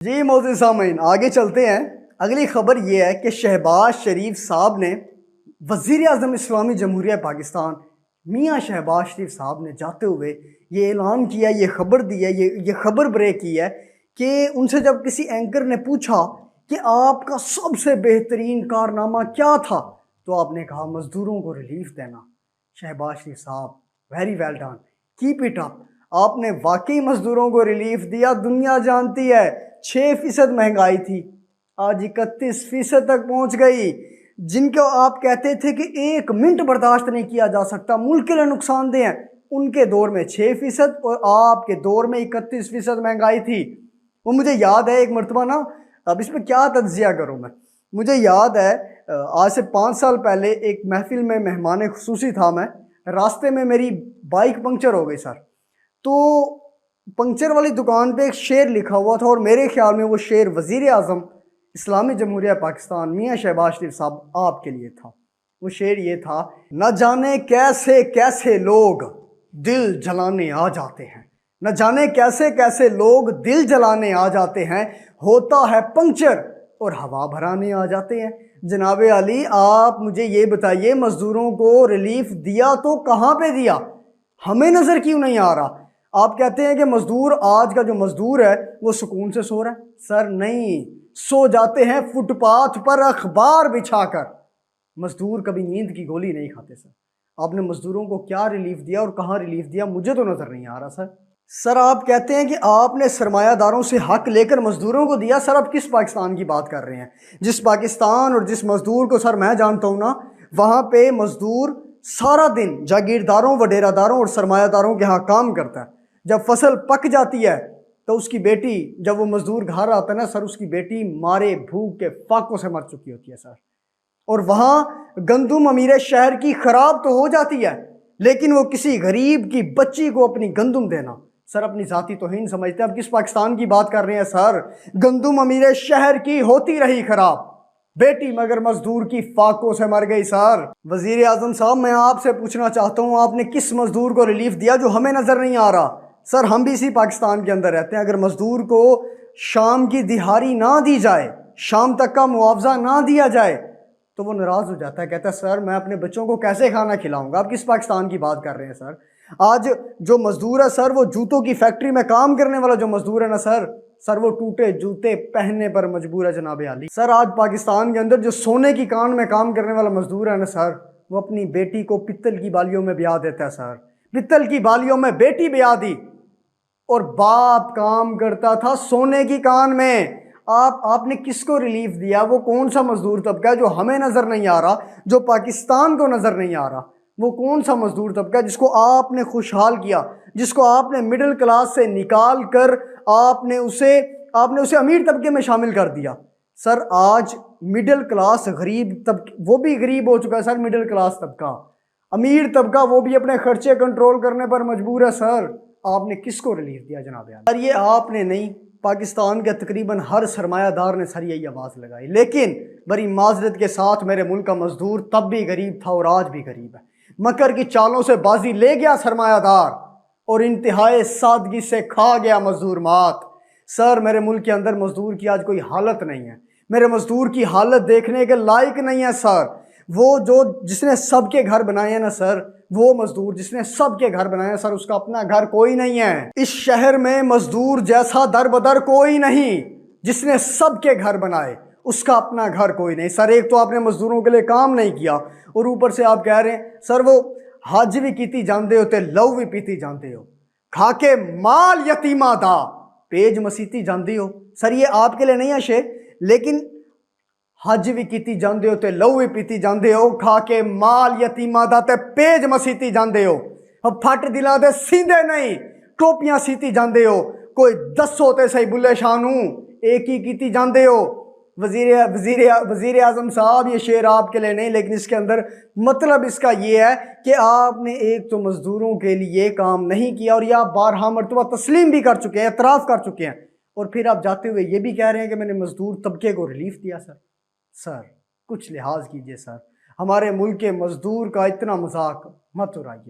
جی موزی سامعین آگے چلتے ہیں۔ اگلی خبر یہ ہے کہ شہباز شریف صاحب نے وزیر اعظم اسلامی جمہوریہ پاکستان میاں شہباز شریف صاحب نے جاتے ہوئے یہ اعلان کیا، یہ خبر دی ہے، یہ خبر بریک کی ہے کہ ان سے جب کسی اینکر نے پوچھا کہ آپ کا سب سے بہترین کارنامہ کیا تھا تو آپ نے کہا مزدوروں کو ریلیف دینا۔ شہباز شریف صاحب very well done, keep it up. آپ نے واقعی مزدوروں کو ریلیف دیا۔ دنیا جانتی ہے 6% مہنگائی تھی، آج 31% تک پہنچ گئی۔ جن کو آپ کہتے تھے کہ 1 منٹ برداشت نہیں کیا جا سکتا، ملک کے لیے نقصان دہ ہیں، ان کے دور میں 6% اور آپ کے دور میں 31% مہنگائی تھی۔ وہ مجھے یاد ہے ایک مرتبہ نا، اب اس میں کیا تجزیہ کروں میں، مجھے یاد ہے آج سے 5 سال پہلے ایک محفل میں مہمان خصوصی تھا میں، راستے میں میری بائک پنکچر ہو گئی سر، تو پنکچر والی دکان پہ ایک شعر لکھا ہوا تھا اور میرے خیال میں وہ شعر وزیر اعظم اسلامی جمہوریہ پاکستان میاں شہباز شریف صاحب آپ کے لیے تھا۔ وہ شعر یہ تھا، نہ جانے کیسے کیسے لوگ دل جلانے آ جاتے ہیں، نہ جانے کیسے کیسے لوگ دل جلانے آ جاتے ہیں، ہوتا ہے پنکچر اور ہوا بھرانے آ جاتے ہیں۔ جناب علی آپ مجھے یہ بتائیے، مزدوروں کو ریلیف دیا تو کہاں پہ دیا؟ ہمیں نظر کیوں نہیں آ رہا؟ آپ کہتے ہیں کہ مزدور، آج کا جو مزدور ہے وہ سکون سے سو رہا ہے۔ سر نہیں، سو جاتے ہیں فٹ پاتھ پر اخبار بچھا کر۔ مزدور کبھی نیند کی گولی نہیں کھاتے سر۔ آپ نے مزدوروں کو کیا ریلیف دیا اور کہاں ریلیف دیا؟ مجھے تو نظر نہیں آ رہا سر۔ سر آپ کہتے ہیں کہ آپ نے سرمایہ داروں سے حق لے کر مزدوروں کو دیا۔ سر آپ کس پاکستان کی بات کر رہے ہیں؟ جس پاکستان اور جس مزدور کو سر میں جانتا ہوں نا، وہاں پہ مزدور سارا دن جاگیرداروں وڈیرہ داروں اور سرمایہ داروں کے ہاں کام کرتا ہے۔ جب فصل پک جاتی ہے تو اس کی بیٹی، جب وہ مزدور گھر آتا ہے نا سر، اس کی بیٹی مارے بھوک کے فاقوں سے مر چکی ہوتی ہے سر۔ اور وہاں گندم امیر شہر کی خراب تو ہو جاتی ہے، لیکن وہ کسی غریب کی بچی کو اپنی گندم دینا، سر اپنی ذاتی توہین سمجھتے ہیں۔ اب کس پاکستان کی بات کر رہے ہیں سر؟ گندم امیر شہر کی ہوتی رہی خراب، بیٹی مگر مزدور کی فاقوں سے مر گئی سر۔ وزیر اعظم صاحب میں آپ سے پوچھنا چاہتا ہوں، آپ نے کس مزدور کو ریلیف دیا جو ہمیں نظر نہیں آ رہا؟ سر ہم بھی اسی پاکستان کے اندر رہتے ہیں، اگر مزدور کو شام کی دہاڑی نہ دی جائے، شام تک کا معاوضہ نہ دیا جائے تو وہ ناراض ہو جاتا ہے، کہتا ہے سر میں اپنے بچوں کو کیسے کھانا کھلاؤں گا؟ آپ کس پاکستان کی بات کر رہے ہیں سر؟ آج جو مزدور ہے سر، وہ جوتوں کی فیکٹری میں کام کرنے والا جو مزدور ہے نا سر وہ ٹوٹے جوتے پہننے پر مجبور ہے جناب عالی۔ سر آج پاکستان کے اندر جو سونے کی کان میں کام کرنے والا مزدور ہے نا سر، وہ اپنی بیٹی کو پتل کی بالیوں میں بیاہ دیتا ہے سر، پتل کی بالیوں میں بیٹی بیاہ دی، اور باپ کام کرتا تھا سونے کی کان میں۔ آپ نے کس کو ریلیف دیا؟ وہ کون سا مزدور طبقہ ہے جو ہمیں نظر نہیں آ رہا، جو پاکستان کو نظر نہیں آ رہا؟ وہ کون سا مزدور طبقہ ہے جس کو آپ نے خوشحال کیا، جس کو آپ نے مڈل کلاس سے نکال کر آپ نے اسے امیر طبقے میں شامل کر دیا؟ سر آج مڈل کلاس غریب طبقہ، وہ بھی غریب ہو چکا ہے سر، مڈل کلاس طبقہ، امیر طبقہ وہ بھی اپنے خرچے کنٹرول کرنے پر مجبور ہے سر۔ آپ نے کس کو ریلیف دیا جناب عالی؟ سر یہ آپ نے نہیں، پاکستان کے تقریباً ہر سرمایہ دار نے سر یہی آواز لگائی، لیکن بڑی معذرت کے ساتھ میرے ملک کا مزدور تب بھی غریب تھا اور آج بھی غریب ہے۔ مکر کی چالوں سے بازی لے گیا سرمایہ دار اور انتہائی سادگی سے کھا گیا مزدور مات۔ سر میرے ملک کے اندر مزدور کی آج کوئی حالت نہیں ہے، میرے مزدور کی حالت دیکھنے کے لائق نہیں ہے سر۔ وہ جس نے سب کے گھر بنائے ہیں نا سر، وہ مزدور جس نے سب کے گھر بنائے ہیں سر، اس کا اپنا گھر کوئی نہیں ہے۔ اس شہر میں مزدور جیسا در بدر کوئی نہیں، جس نے سب کے گھر بنائے اس کا اپنا گھر کوئی نہیں۔ سر ایک تو آپ نے مزدوروں کے لیے کام نہیں کیا، اور اوپر سے آپ کہہ رہے ہیں سر وہ حج بھی کیتی جاندے ہو تے لو بھی پیتی جاندے ہو، کھا کے مال یتیمہ دا پیج مسیتی جاندی ہو۔ سر یہ آپ کے لیے نہیں ہے شعر، لیکن حج بھی کیتی جاندے ہو تے لو بھی پیتی جاندے ہو، کھا کے مال یتیمہ دا تے پیج مسیتی جاندے ہو، اب پھٹ دلاں دے سیندے نہیں ٹوپیاں سیتی جاندے ہو، کوئی دسو تے صحیح بلے شانوں ایک ہی کیتی جاندے ہو۔ وزیر اعظم صاحب یہ شعر آپ کے لیے نہیں، لیکن اس کے اندر مطلب اس کا یہ ہے کہ آپ نے ایک تو مزدوروں کے لیے کام نہیں کیا، اور یہ آپ بارہا مرتبہ تسلیم بھی کر چکے ہیں، اعتراف کر چکے ہیں، اور پھر آپ جاتے ہوئے یہ بھی کہہ رہے ہیں کہ میں نے مزدور طبقے کو ریلیف دیا۔ سر کچھ لحاظ کیجئے سر، ہمارے ملک کے مزدور کا اتنا مذاق مت اڑائیے۔